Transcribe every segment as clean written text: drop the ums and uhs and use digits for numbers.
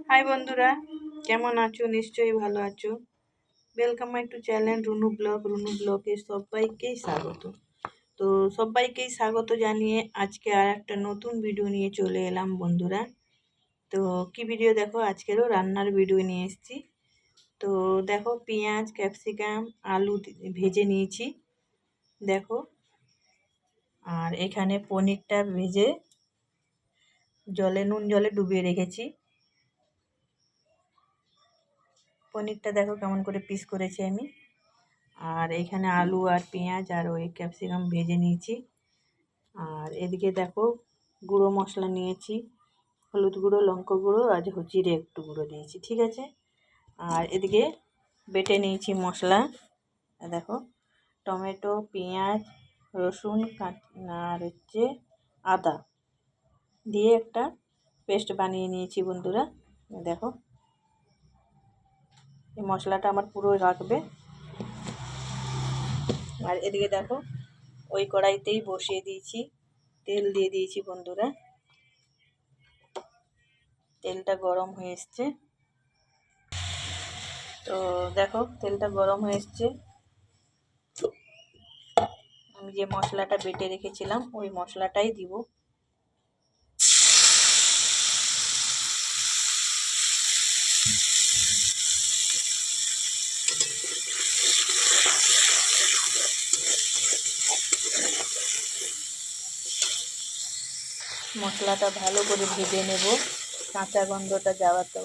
High বন্ধুরা, কেমন আছো? নিশ্চয়ই ভালো আছো। Welcome my to channel Runu ব্লগে সবাইকেই স্বাগত। তো সবাইকেই স্বাগত জানিয়ে আজকে আর একটা নতুন ভিডিও নিয়ে চলে এলাম বন্ধুরা। তো কি ভিডিও দেখো, আজকেরও রান্নার ভিডিও নিয়ে এসেছি। তো দেখো, পেঁয়াজ ক্যাপসিকাম আলু ভেজে নিয়েছি দেখো। আর এখানে পনিরটা ভেজে নুন জলে ডুবিয়ে রেখেছি। পনিরটা দেখো কেমন করে পিস করেছি আমি। আর এখানে আলু আর পেঁয়াজ আর ওই ক্যাপসিকাম ভেজে নিয়েছি। আর এদিকে দেখো গুঁড়ো মশলা নিয়েছি, হলুদ গুঁড়ো, লঙ্কা গুঁড়ো আর জিরে একটু গুঁড়ো দিয়েছি, ঠিক আছে। আর এদিকে বেটে নিয়েছি মশলা, দেখো টমেটো, পেঁয়াজ, রসুন আর আদা দিয়ে একটা পেস্ট বানিয়ে নিয়েছি বন্ধুরা। দেখো এই মশলাটা আমার পুরো রাখবে। আর এদিকে দেখো ওই কড়াইতেই বসিয়ে দিয়েছি, তেল দিয়ে দিয়েছি বন্ধুরা। তেলটা গরম হয়ে এসছে। তো দেখো তেলটা গরম হয়ে এসছে। আমি যে মশলাটা বেটে রেখেছিলাম ওই মশলাটাই দিব। মশলাটা ভালো করে ভেজে নেব, কাঁচা গন্ধটা যাওয়ার তো,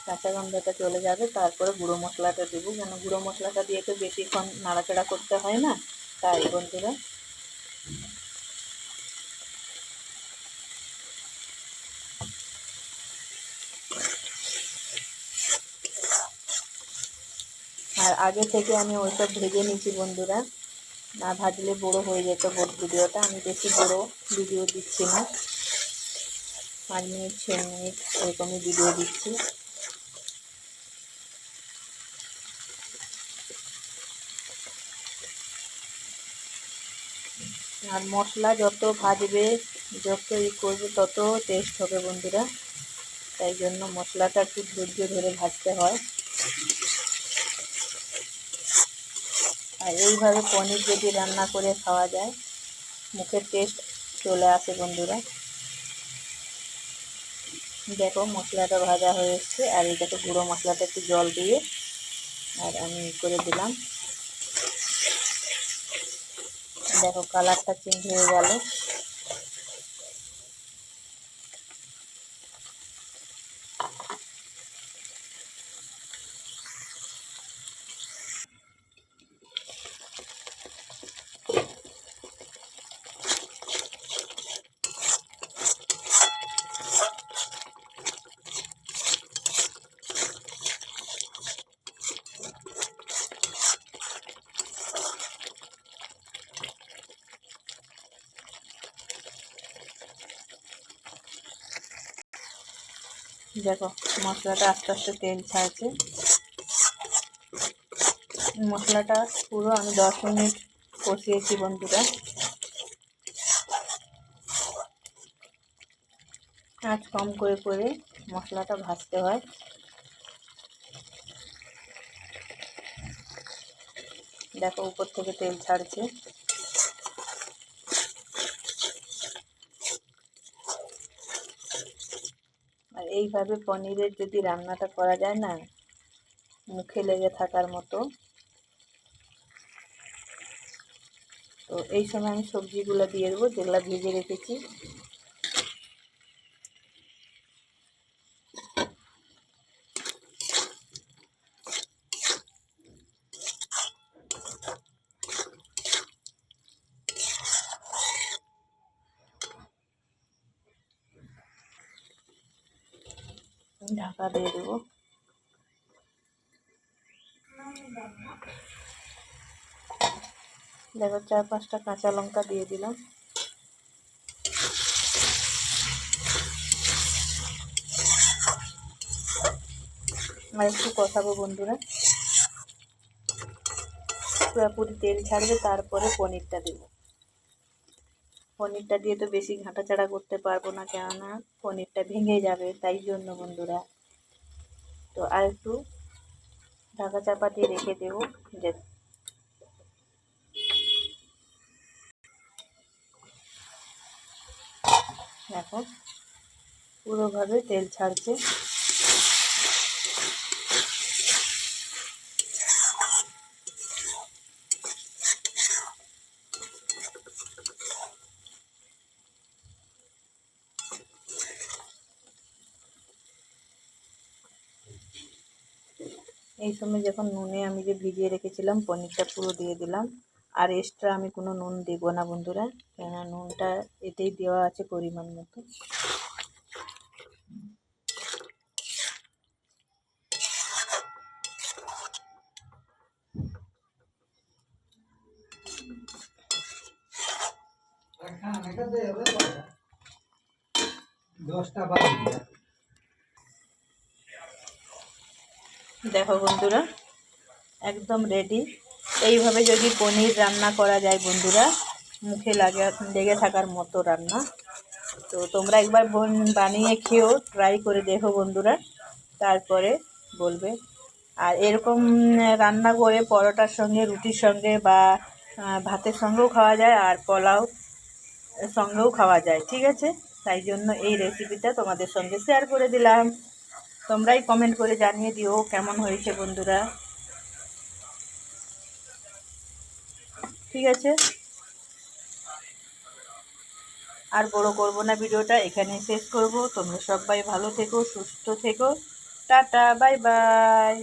কাঁচা গন্ধটা চলে যাবে, তারপরে গুঁড়ো মশলাটা দেবো। কেন গুঁড়ো মশলাটা দিয়ে তো বেশিক্ষণ নাড়াচাড়া করতে হয় না, তাই বন্ধুরা। আর আগে থেকে আমি ওইসব ভেজে নিয়েছি বন্ধুরা, না ভাজলে বড়ো হয়ে যেত ভিডিওটা। আমি বেশি বড়ো ভিডিও দিচ্ছি না, 5 মিনিট 6 মিনিট এরকমই ভিডিও দিচ্ছি। আর মশলা যত ভাজবে, যত করবে, তত টেস্ট হবে বন্ধুরা। তাই জন্য মশলাটা একটু ধৈর্য ধরে ভাজতে হয়। আর এইভাবে পনির যদি রান্না করে খাওয়া যায়, মুখের টেস্ট চলে আসে বন্ধুরা। দেখো মশলাটা ভাজা হয়ে এসছে। আর এই দেখো গুঁড়ো মশলাটা একটু জল দিয়ে আর আমি করে দিলাম। দেখো কালারটা চেঞ্জ হয়ে গেল। দেখো মশলাটা আস্তে আস্তে তেল ছাড়ছে। মশলাটা পুরো আমি 10 মিনিট কষিয়েছি বন্ধুরা। আঁচ কম করে করে মশলাটা ভাজতে হয়। দেখো উপর থেকে তেল ছাড়ছে। আর এইভাবে পনিরের যদি রান্নাটা করা যায় না, মুখে লেগে থাকার মতো। তো এই সময় আমি সবজিগুলো দিয়ে দেবো যেগুলো ভেজে রেখেছি। ঢাকা দিয়ে দেবো। দেখো 4-5টা কাঁচা লঙ্কা দিয়ে দিলাম। আর একটু কষাবো বন্ধুরা, পুরোপুরি তেল ছাড়বে, তারপরে পনিরটা দেবো। পনিরটা দিয়ে তো বেশি ঘাঁটাচাড়া করতে পারবো না, কেননা পনিরটা ভেঙে যাবে, তাই জন্য বন্ধুরা। তো আর একটু ঢাকা চাপা দিয়ে রেখে দেবো। যে দেখো পুরোভাবে তেল ছাড়ছে। এই সময় যখন নুনে আমি যে ভিজিয়ে রেখেছিলাম পনিরটা পুরো দিয়ে দিলাম। আর এক্সট্রা আমি কোনো নুন দেবো না বন্ধুরা, কেননা নুনটা এতেই দেওয়া আছে পরিমাণ মতো। দেখো বন্ধুরা একদম রেডি। এইভাবে যদি পনির রান্না করা যায় বন্ধুরা, মুখে লেগে থাকার মতো রান্না। তো তোমরা একবার বানিয়ে খেও, ট্রাই করে দেখো বন্ধুরা, তারপরে বলবে। আর এরকম রান্না করে পরোটার সঙ্গে, রুটির সঙ্গে বা ভাতের সঙ্গেও খাওয়া যায়, আর পোলাও সঙ্গেও খাওয়া যায়, ঠিক আছে। তাই জন্য এই রেসিপিটা তোমাদের সঙ্গে শেয়ার করে দিলাম। তোমরাই কমেন্ট করে জানিয়ে দিও কেমন হয়েছে বন্ধুরা, ঠিক আছে। আর বড় করব না, ভিডিওটা এখানে শেষ করব। তোমরা সবাই ভালো থেকো, সুস্থ থেকো। Tata, bye bye.